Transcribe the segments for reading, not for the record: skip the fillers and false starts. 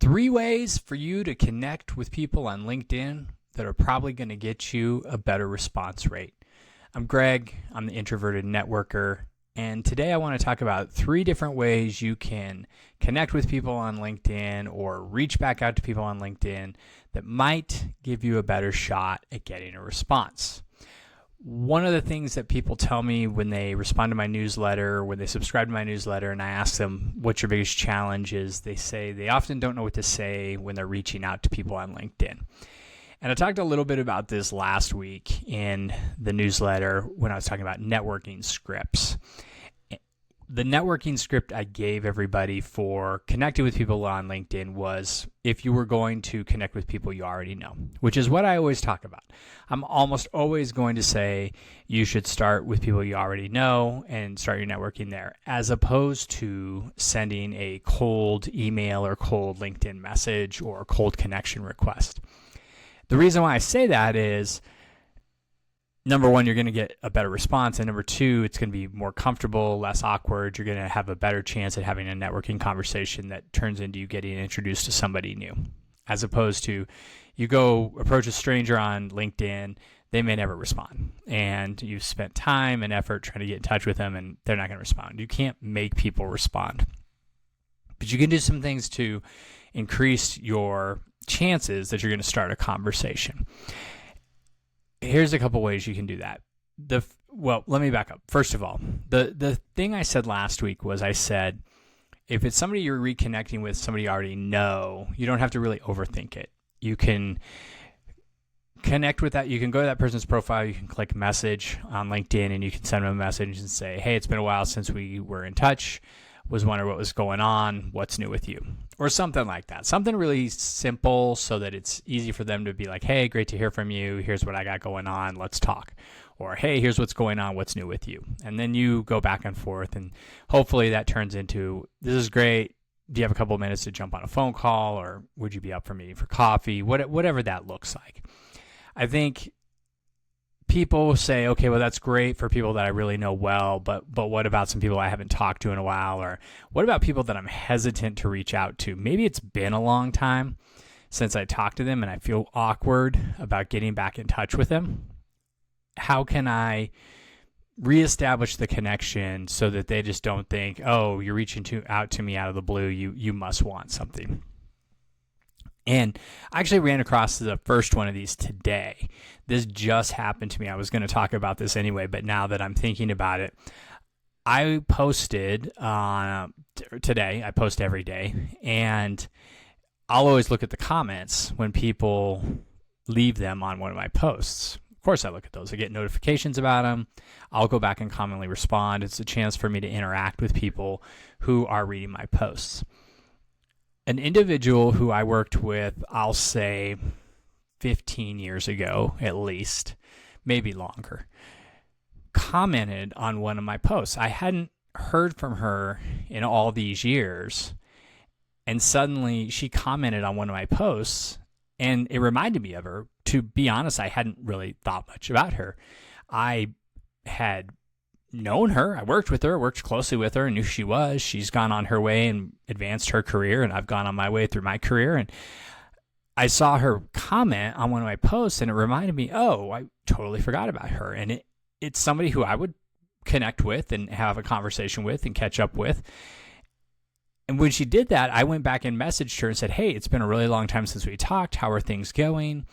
3 ways for you to connect with people on LinkedIn that are probably going to get you a better response rate. I'm Greg. I'm the Introverted Networker. And today I want to talk about 3 different ways you can connect with people on LinkedIn or reach back out to people on LinkedIn that might give you a better shot at getting a response. One of the things that people tell me when they respond to my newsletter, when they subscribe to my newsletter, and I ask them, what's your biggest challenge, is they say they often don't know what to say when they're reaching out to people on LinkedIn. And I talked a little bit about this last week in the newsletter when I was talking about networking scripts. The networking script I gave everybody for connecting with people on LinkedIn was if you were going to connect with people you already know, which is what I always talk about. I'm almost always going to say you should start with people you already know and start your networking there, as opposed to sending a cold email or cold LinkedIn message or cold connection request. The reason why I say that is, number one, you're going to get a better response. And number two, it's going to be more comfortable, less awkward. You're going to have a better chance at having a networking conversation that turns into you getting introduced to somebody new. As opposed to you go approach a stranger on LinkedIn, they may never respond. And you've spent time and effort trying to get in touch with them and they're not going to respond. You can't make people respond. But you can do some things to increase your chances that you're going to start a conversation. Here's a couple ways you can do that. Well, let me back up. First of all, the thing I said last week was I said, if it's somebody you're reconnecting with, somebody you already know, you don't have to really overthink it. You can connect with that. You can go to that person's profile. You can click message on LinkedIn and you can send them a message and say, hey, it's been a while since we were in touch. Was wondering what was going on. What's new with you? Or something like that. Something really simple so that it's easy for them to be like, hey, great to hear from you. Here's what I got going on. Let's talk. Or, hey, here's what's going on. What's new with you? And then you go back and forth. And hopefully that turns into, this is great. Do you have a couple of minutes to jump on a phone call? Or would you be up for meeting for coffee? Whatever that looks like. I think people say, okay, well, that's great for people that I really know well, but what about some people I haven't talked to in a while? Or what about people that I'm hesitant to reach out to? Maybe it's been a long time since I talked to them and I feel awkward about getting back in touch with them. How can I reestablish the connection so that they just don't think, oh, you're reaching out to me out of the blue, you must want something? And I actually ran across the first one of these today. This just happened to me. I was going to talk about this anyway, but now that I'm thinking about it, I posted today. I post every day, and I'll always look at the comments when people leave them on one of my posts. Of course, I look at those. I get notifications about them. I'll go back and commonly respond. It's a chance for me to interact with people who are reading my posts. An individual who I worked with, I'll say 15 years ago at least, maybe longer, commented on one of my posts. I hadn't heard from her in all these years, and suddenly she commented on one of my posts, and it reminded me of her. To be honest, I hadn't really thought much about her. I had known her. I worked with her, worked closely with her, and knew who she was. She's gone on her way and advanced her career, and I've gone on my way through my career. And I saw her comment on one of my posts, and it reminded me, oh, I totally forgot about her. And it's somebody who I would connect with and have a conversation with and catch up with. And when she did that, I went back and messaged her and said, hey, it's been a really long time since we talked. How are things going?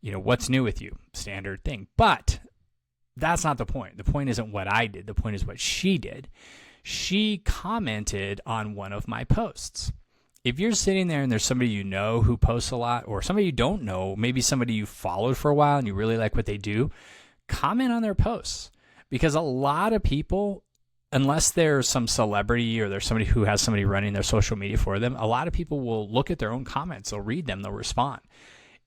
What's new with you? Standard thing. But that's not the point. The point isn't what I did. The point is what she did. She commented on one of my posts. If you're sitting there and there's somebody you know who posts a lot, or somebody you don't know, maybe somebody you followed for a while and you really like what they do, comment on their posts. Because a lot of people, unless there's some celebrity or there's somebody who has somebody running their social media for them, a lot of people will look at their own comments. They'll read them. They'll respond.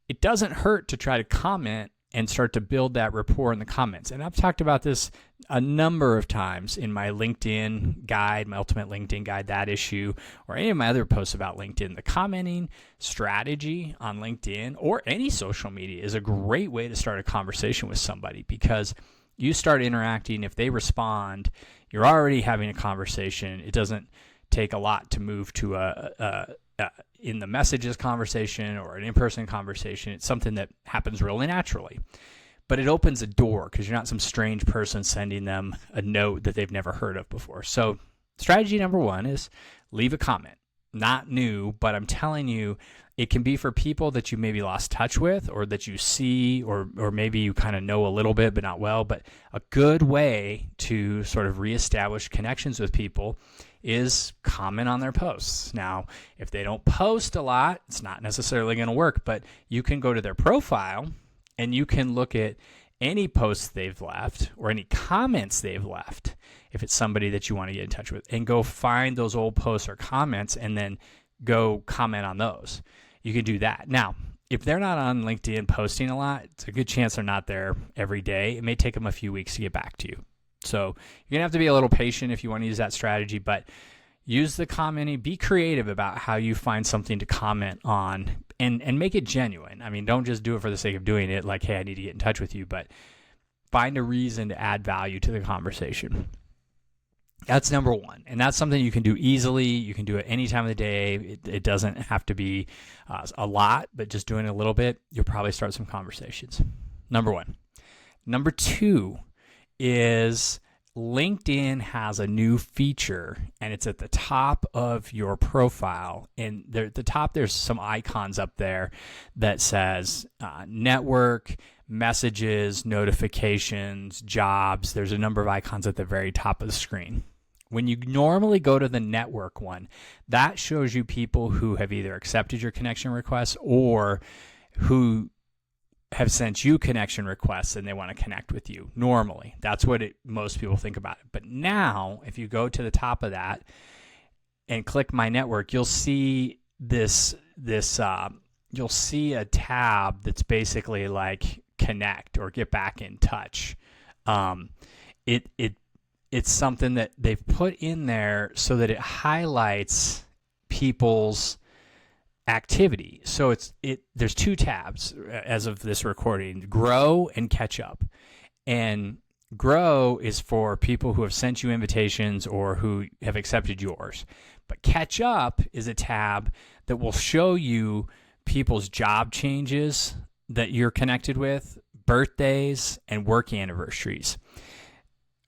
It doesn't hurt to try to comment and start to build that rapport in the comments. And I've talked about this a number of times in my LinkedIn guide, my ultimate LinkedIn guide, that issue, or any of my other posts about LinkedIn. The commenting strategy on LinkedIn or any social media is a great way to start a conversation with somebody, because you start interacting. If they respond, you're already having a conversation. It doesn't take a lot to move to in the messages conversation or an in-person conversation. It's something that happens really naturally. But it opens a door because you're not some strange person sending them a note that they've never heard of before. So strategy number one is leave a comment. Not new, but I'm telling you, it can be for people that you maybe lost touch with or that you see or maybe you kind of know a little bit but not well. But a good way to sort of reestablish connections with people is comment on their posts. Now, if they don't post a lot, it's not necessarily going to work, but you can go to their profile and you can look at any posts they've left or any comments they've left, if it's somebody that you want to get in touch with, and go find those old posts or comments and then go comment on those. You can do that. Now, if they're not on LinkedIn posting a lot, it's a good chance they're not there every day. It may take them a few weeks to get back to you. So you're going to have to be a little patient if you want to use that strategy, but use the commenting. Be creative about how you find something to comment on and make it genuine. I mean, don't just do it for the sake of doing it, like, hey, I need to get in touch with you, but find a reason to add value to the conversation. That's number one. And that's something you can do easily. You can do it any time of the day. It doesn't have to be a lot, but just doing it a little bit, you'll probably start some conversations. Number one. Number two is LinkedIn has a new feature, and it's at the top of your profile. And there, at the top, there's some icons up there that says network, messages, notifications, jobs. There's a number of icons at the very top of the screen. When you normally go to the network one, that shows you people who have either accepted your connection request or who have sent you connection requests and they want to connect with you. Normally, that's what most people think about it. But now, if you go to the top of that and click My Network, you'll see you'll see a tab that's basically like Connect or Get Back in Touch. It's something that they've put in there so that it highlights people's activity. So there's two tabs as of this recording: Grow and Catch Up. And Grow is for people who have sent you invitations or who have accepted yours. But Catch Up is a tab that will show you people's job changes that you're connected with, birthdays, and work anniversaries.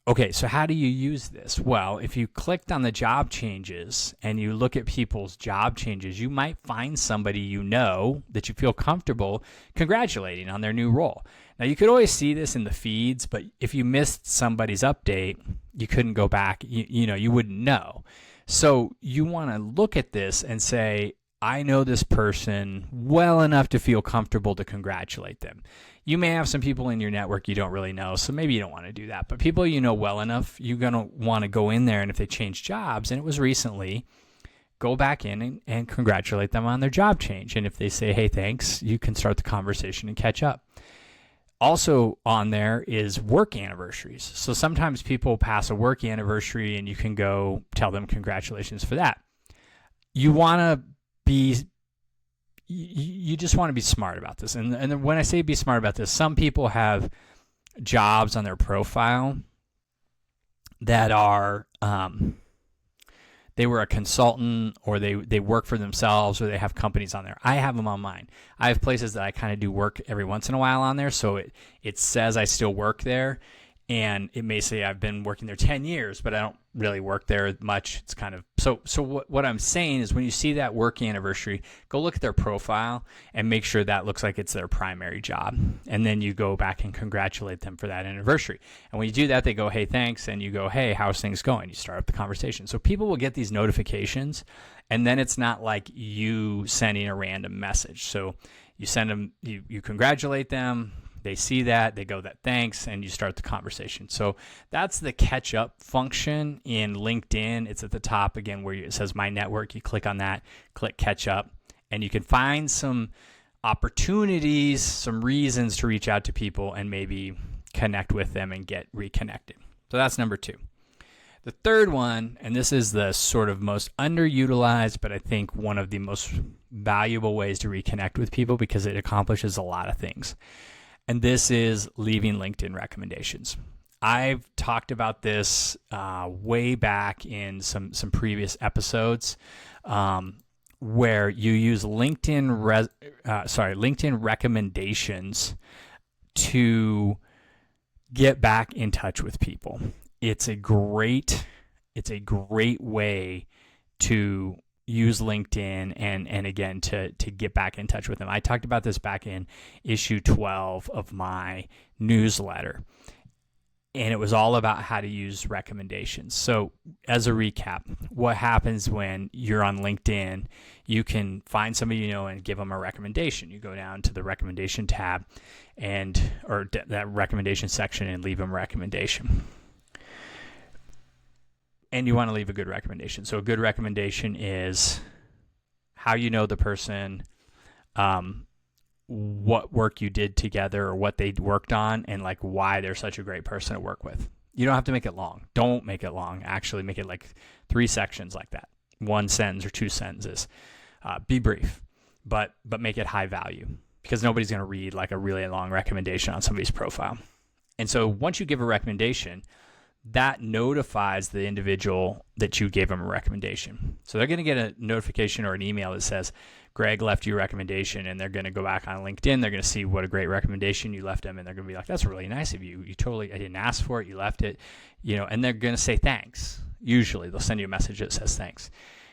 Okay, so how do you use this? Well, if you clicked on the job changes and you look at people's job changes, you might find somebody you know that you feel comfortable congratulating on their new role. Now, you could always see this in the feeds, but if you missed somebody's update, you couldn't go back. You wouldn't know. So you want to look at this and say, I know this person well enough to feel comfortable to congratulate them. You may have some people in your network you don't really know, so maybe you don't want to do that. But people you know well enough, you're going to want to go in there, and if they change jobs, and it was recently, go back in and congratulate them on their job change. And if they say, hey, thanks, you can start the conversation and catch up. Also on there is work anniversaries. So sometimes people pass a work anniversary, and you can go tell them congratulations for that. You just want to be smart about this. And when I say be smart about this, some people have jobs on their profile that are, they were a consultant or they work for themselves or they have companies on there. I have them on mine. I have places that I kind of do work every once in a while on there. So it says I still work there. And it may say I've been working there 10 years, but I don't really work there much. It's kind of so what I'm saying is when you see that work anniversary, go look at their profile and make sure that looks like it's their primary job. And then you go back and congratulate them for that anniversary. And when you do that, they go, hey, thanks. And you go, hey, how's things going? You start up the conversation. So people will get these notifications, and then it's not like you sending a random message. So you send them, you congratulate them. They see that, they go that thanks, and you start the conversation. So that's the catch up function in LinkedIn. It's at the top again where it says My Network. You click on that, click catch up, and you can find some opportunities, some reasons to reach out to people and maybe connect with them and get reconnected. So that's number two. The third one, and this is the sort of most underutilized, but I think one of the most valuable ways to reconnect with people because it accomplishes a lot of things. And this is leaving LinkedIn recommendations. I've talked about this way back in some previous episodes. where you use LinkedIn recommendations to get back in touch with people. It's a great way to use LinkedIn and again to get back in touch with them. I talked about this back in issue 12 of my newsletter, and it was all about how to use recommendations. So as a recap, what happens when you're on LinkedIn, you can find somebody you know and give them a recommendation. You go down to the recommendation tab or that recommendation section and leave them a recommendation. And you want to leave a good recommendation. So a good recommendation is how you know the person, what work you did together or what they worked on, and like why they're such a great person to work with. You don't have to make it long. Don't make it long. Actually, make it like 3 sections like that. 1 sentence or 2 sentences. Be brief, but make it high value, because nobody's going to read like a really long recommendation on somebody's profile. And so once you give a recommendation, that notifies the individual that you gave them a recommendation. So they're going to get a notification or an email that says, Greg left you a recommendation, and they're going to go back on LinkedIn. They're going to see what a great recommendation you left them, and they're going to be like, that's really nice of you. I didn't ask for it. You left it, and they're going to say thanks. Usually they'll send you a message that says thanks.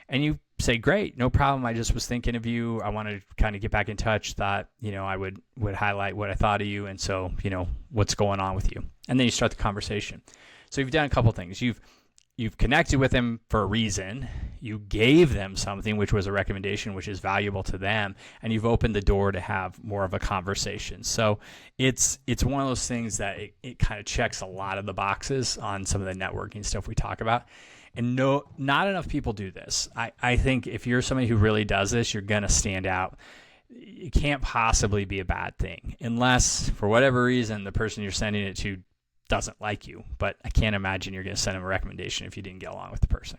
And you say, great, no problem. I just was thinking of you. I wanted to kind of get back in touch. Thought, I would highlight what I thought of you. And so, what's going on with you? And then you start the conversation. So you've done a couple things. You've connected with them for a reason. You gave them something, which was a recommendation, which is valuable to them, and you've opened the door to have more of a conversation. So it's one of those things that it kind of checks a lot of the boxes on some of the networking stuff we talk about. And not enough people do this. I think if you're somebody who really does this, you're going to stand out. It can't possibly be a bad thing, unless for whatever reason the person you're sending it to doesn't like you. But I can't imagine you're going to send them a recommendation if you didn't get along with the person.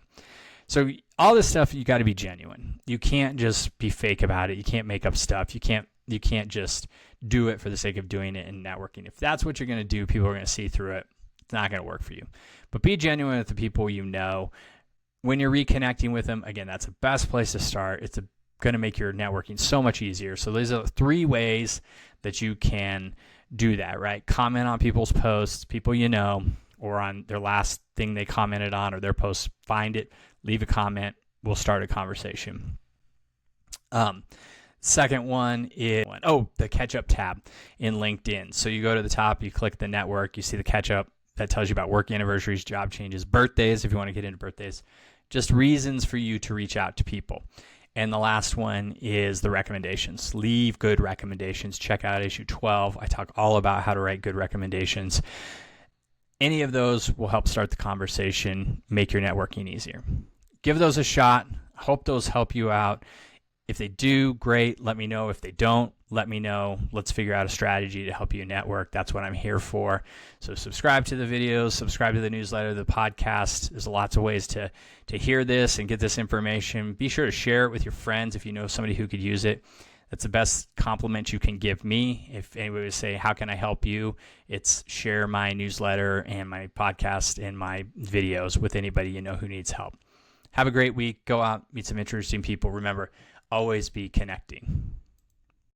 So all this stuff, you got to be genuine. You can't just be fake about it. You can't make up stuff. You can't just do it for the sake of doing it in networking. If that's what you're going to do, people are going to see through it. It's not going to work for you. But be genuine with the people you know. When you're reconnecting with them, again, that's the best place to start. It's going to make your networking so much easier. So these are 3 ways that you can do that, right? Comment on people's posts, people you know, or on their last thing they commented on or their post. Find it, leave a comment. We'll start a conversation. Second one is, the catch-up tab in LinkedIn. So you go to the top, you click the network, you see the catch-up that tells you about work anniversaries, job changes, birthdays, if you want to get into birthdays, just reasons for you to reach out to people. And the last one is the recommendations. Leave good recommendations. Check out issue 12. I talk all about how to write good recommendations. Any of those will help start the conversation, make your networking easier. Give those a shot. Hope those help you out. If they do, great. Let me know. If they don't, let me know. Let's figure out a strategy to help you network. That's what I'm here for. So subscribe to the videos, subscribe to the newsletter, the podcast. There's lots of ways to hear this and get this information. Be sure to share it with your friends if you know somebody who could use it. That's the best compliment you can give me. If anybody would say, how can I help you? It's share my newsletter and my podcast and my videos with anybody you know who needs help. Have a great week. Go out, meet some interesting people. Remember, always be connecting.